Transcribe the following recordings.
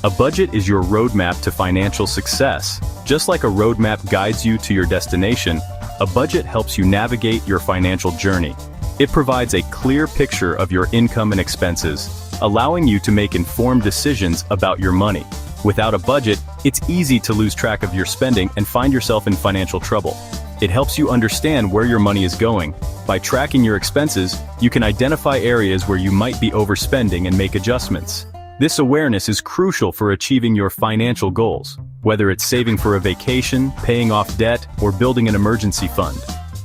A budget is your roadmap to financial success. Just like a roadmap guides you to your destination, a budget helps you navigate your financial journey. It provides a clear picture of your income and expenses, allowing you to make informed decisions about your money. Without a budget, it's easy to lose track of your spending and find yourself in financial trouble. It helps you understand where your money is going. By tracking your expenses, you can identify areas where you might be overspending and make adjustments. This awareness is crucial for achieving your financial goals, whether it's saving for a vacation, paying off debt, or building an emergency fund.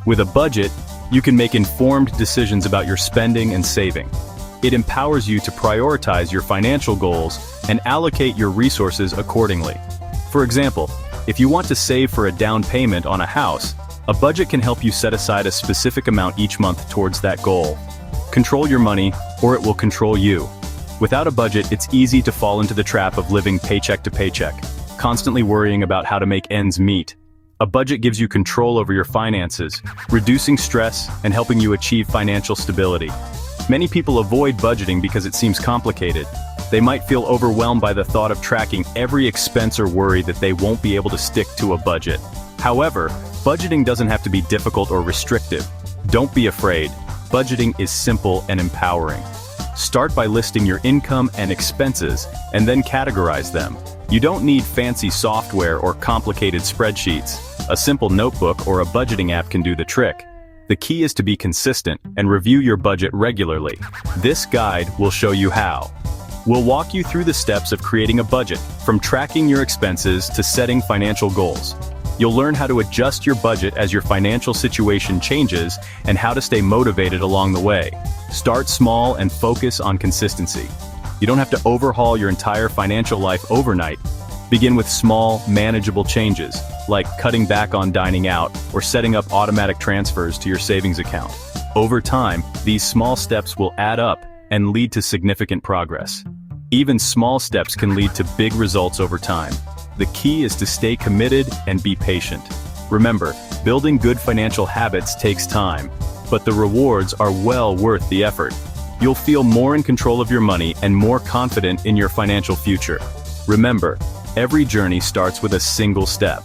With a budget, you can make informed decisions about your spending and saving. It empowers you to prioritize your financial goals and allocate your resources accordingly. For example, if you want to save for a down payment on a house, a budget can help you set aside a specific amount each month towards that goal. Control your money, or it will control you. Without a budget, it's easy to fall into the trap of living paycheck to paycheck, constantly worrying about how to make ends meet. A budget gives you control over your finances, reducing stress and helping you achieve financial stability. Many people avoid budgeting because it seems complicated. They might feel overwhelmed by the thought of tracking every expense or worry that they won't be able to stick to a budget. However, budgeting doesn't have to be difficult or restrictive. Don't be afraid. Budgeting is simple and empowering. Start by listing your income and expenses, and then categorize them. You don't need fancy software or complicated spreadsheets. A simple notebook or a budgeting app can do the trick. The key is to be consistent and review your budget regularly. This guide will show you how. We'll walk you through the steps of creating a budget, from tracking your expenses to setting financial goals. You'll learn how to adjust your budget as your financial situation changes and how to stay motivated along the way. Start small and focus on consistency. You don't have to overhaul your entire financial life overnight. Begin with small, manageable changes, like cutting back on dining out or setting up automatic transfers to your savings account. Over time, these small steps will add up and lead to significant progress. Even small steps can lead to big results over time. The key is to stay committed and be patient. Remember, building good financial habits takes time, but the rewards are well worth the effort. You'll feel more in control of your money and more confident in your financial future. Remember, every journey starts with a single step.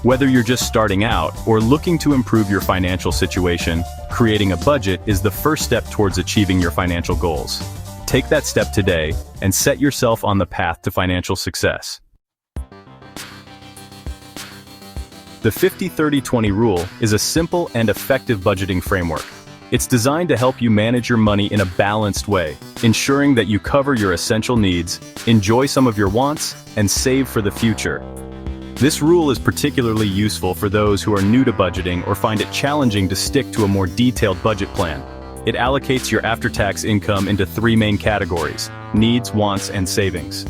Whether you're just starting out or looking to improve your financial situation, creating a budget is the first step towards achieving your financial goals. Take that step today and set yourself on the path to financial success. The 50-30-20 rule is a simple and effective budgeting framework. It's designed to help you manage your money in a balanced way, ensuring that you cover your essential needs, enjoy some of your wants, and save for the future. This rule is particularly useful for those who are new to budgeting or find it challenging to stick to a more detailed budget plan. It allocates your after-tax income into three main categories: needs, wants, and savings.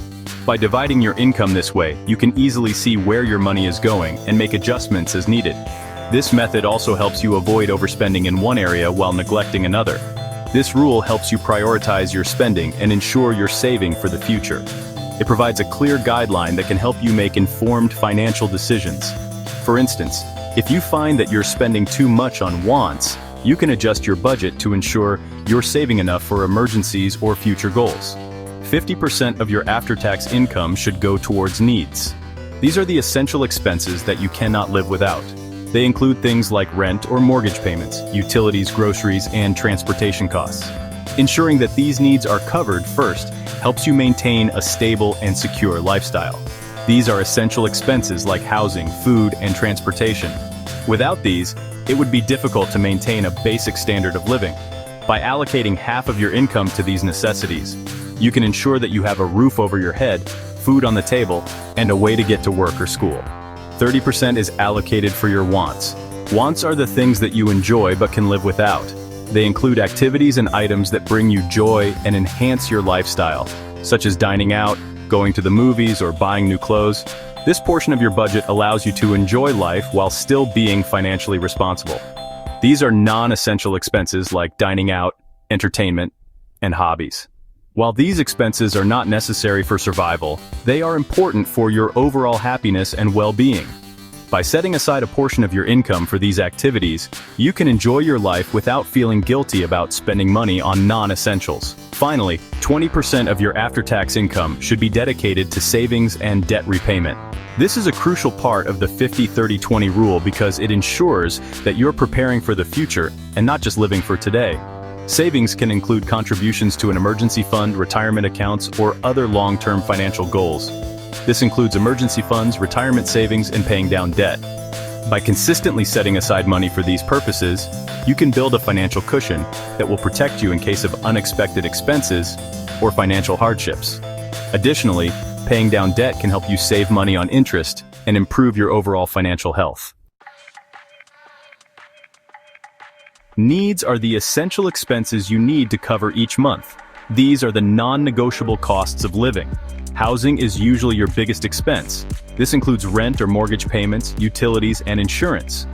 By dividing your income this way, you can easily see where your money is going and make adjustments as needed. This method also helps you avoid overspending in one area while neglecting another. This rule helps you prioritize your spending and ensure you're saving for the future. It provides a clear guideline that can help you make informed financial decisions. For instance, if you find that you're spending too much on wants, you can adjust your budget to ensure you're saving enough for emergencies or future goals. 50% of your after-tax income should go towards needs. These are the essential expenses that you cannot live without. They include things like rent or mortgage payments, utilities, groceries, and transportation costs. Ensuring that these needs are covered first helps you maintain a stable and secure lifestyle. These are essential expenses like housing, food, and transportation. Without these, it would be difficult to maintain a basic standard of living. By allocating half of your income to these necessities, you can ensure that you have a roof over your head, food on the table, and a way to get to work or school. 30% is allocated for your wants. Wants are the things that you enjoy but can live without. They include activities and items that bring you joy and enhance your lifestyle, such as dining out, going to the movies, or buying new clothes. This portion of your budget allows you to enjoy life while still being financially responsible. These are non-essential expenses like dining out, entertainment, and hobbies. While these expenses are not necessary for survival, they are important for your overall happiness and well-being. By setting aside a portion of your income for these activities, you can enjoy your life without feeling guilty about spending money on non-essentials. Finally, 20% of your after-tax income should be dedicated to savings and debt repayment. This is a crucial part of the 50-30-20 rule because it ensures that you're preparing for the future and not just living for today. Savings can include contributions to an emergency fund, retirement accounts, or other long-term financial goals. This includes emergency funds, retirement savings, and paying down debt. By consistently setting aside money for these purposes, you can build a financial cushion that will protect you in case of unexpected expenses or financial hardships. Additionally, paying down debt can help you save money on interest and improve your overall financial health. Needs are the essential expenses you need to cover each month. These are the non-negotiable costs of living. Housing is usually your biggest expense. This includes rent or mortgage payments, utilities, and insurance.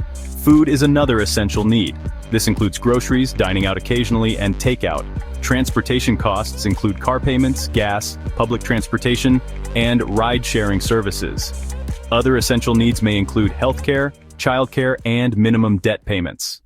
Food is another essential need. This includes groceries, dining out occasionally, and takeout. Transportation costs include car payments, gas, public transportation, and ride-sharing services. Other essential needs may include healthcare, childcare, and minimum debt payments.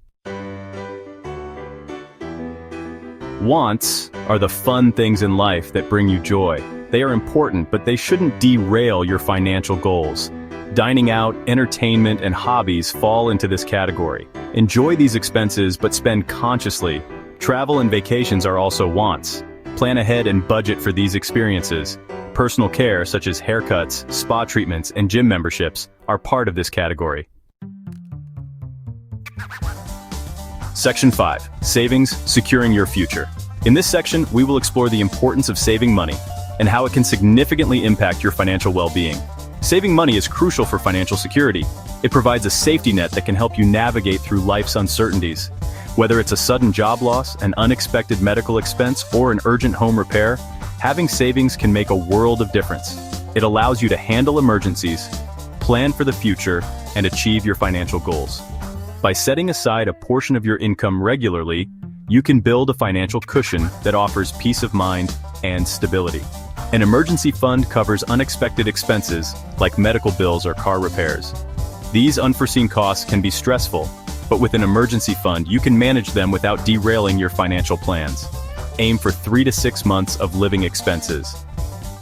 Wants are the fun things in life that bring you joy. They are important, but they shouldn't derail your financial goals. Dining out, entertainment, and hobbies fall into this category. Enjoy these expenses, but spend consciously. Travel and vacations are also wants. Plan ahead and budget for these experiences. Personal care, such as haircuts, spa treatments, and gym memberships, are part of this category. Section 5. Savings, securing your future. In this section, we will explore the importance of saving money and how it can significantly impact your financial well-being. Saving money is crucial for financial security. It provides a safety net that can help you navigate through life's uncertainties. Whether it's a sudden job loss, an unexpected medical expense, or an urgent home repair, having savings can make a world of difference. It allows you to handle emergencies, plan for the future, and achieve your financial goals. By setting aside a portion of your income regularly, you can build a financial cushion that offers peace of mind and stability. An emergency fund covers unexpected expenses like medical bills or car repairs. These unforeseen costs can be stressful, but with an emergency fund, you can manage them without derailing your financial plans. Aim for 3 to 6 months of living expenses.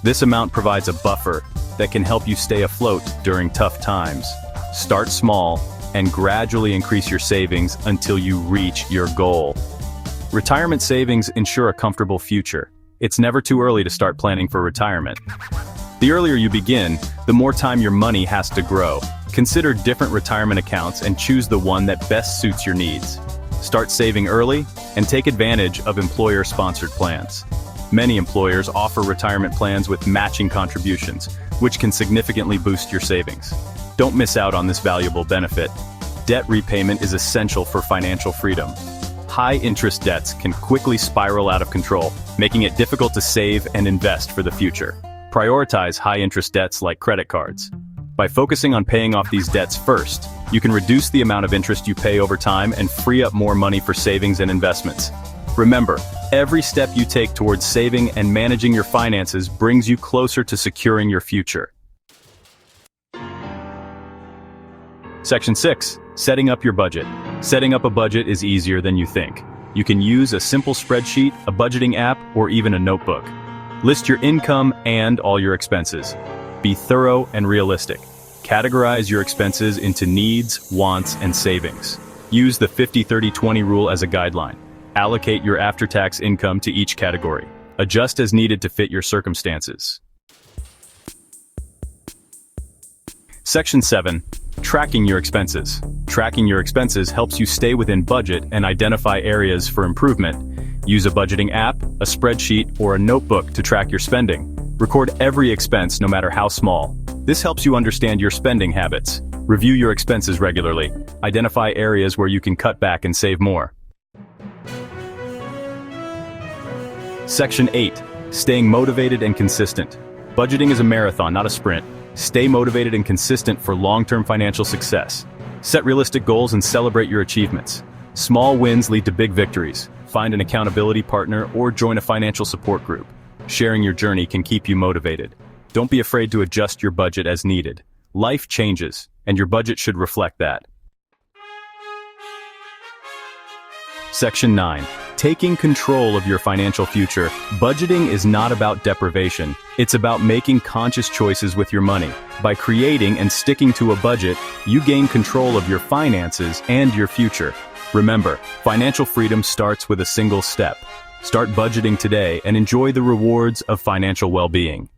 This amount provides a buffer that can help you stay afloat during tough times. Start small and gradually increase your savings until you reach your goal. Retirement savings ensure a comfortable future. It's never too early to start planning for retirement. The earlier you begin, the more time your money has to grow. Consider different retirement accounts and choose the one that best suits your needs. Start saving early and take advantage of employer-sponsored plans. Many employers offer retirement plans with matching contributions, which can significantly boost your savings. Don't miss out on this valuable benefit. Debt repayment is essential for financial freedom. High-interest debts can quickly spiral out of control, making it difficult to save and invest for the future. Prioritize high-interest debts like credit cards. By focusing on paying off these debts first, you can reduce the amount of interest you pay over time and free up more money for savings and investments. Remember, every step you take towards saving and managing your finances brings you closer to securing your future. Section 6. Setting up your budget. Setting up a budget is easier than you think. You can use a simple spreadsheet, a budgeting app, or even a notebook. List your income and all your expenses. Be thorough and realistic. Categorize your expenses into needs, wants, and savings. Use the 50-30-20 rule as a guideline. Allocate your after-tax income to each category. Adjust as needed to fit your circumstances. Section 7. Tracking your expenses. Tracking your expenses helps you stay within budget and identify areas for improvement. Use a budgeting app, a spreadsheet, or a notebook to track your spending. Record every expense, no matter how small. This helps you understand your spending habits. Review your expenses regularly. Identify areas where you can cut back and save more. Section 8. Staying motivated and consistent. Budgeting is a marathon, not a sprint. Stay motivated and consistent for long-term financial success. Set realistic goals and celebrate your achievements. Small wins lead to big victories. Find an accountability partner or join a financial support group. Sharing your journey can keep you motivated. Don't be afraid to adjust your budget as needed. Life changes, and your budget should reflect that. Section 9. Taking control of your financial future. Budgeting is not about deprivation. It's about making conscious choices with your money. By creating and sticking to a budget, you gain control of your finances and your future. Remember, financial freedom starts with a single step. Start budgeting today and enjoy the rewards of financial well-being.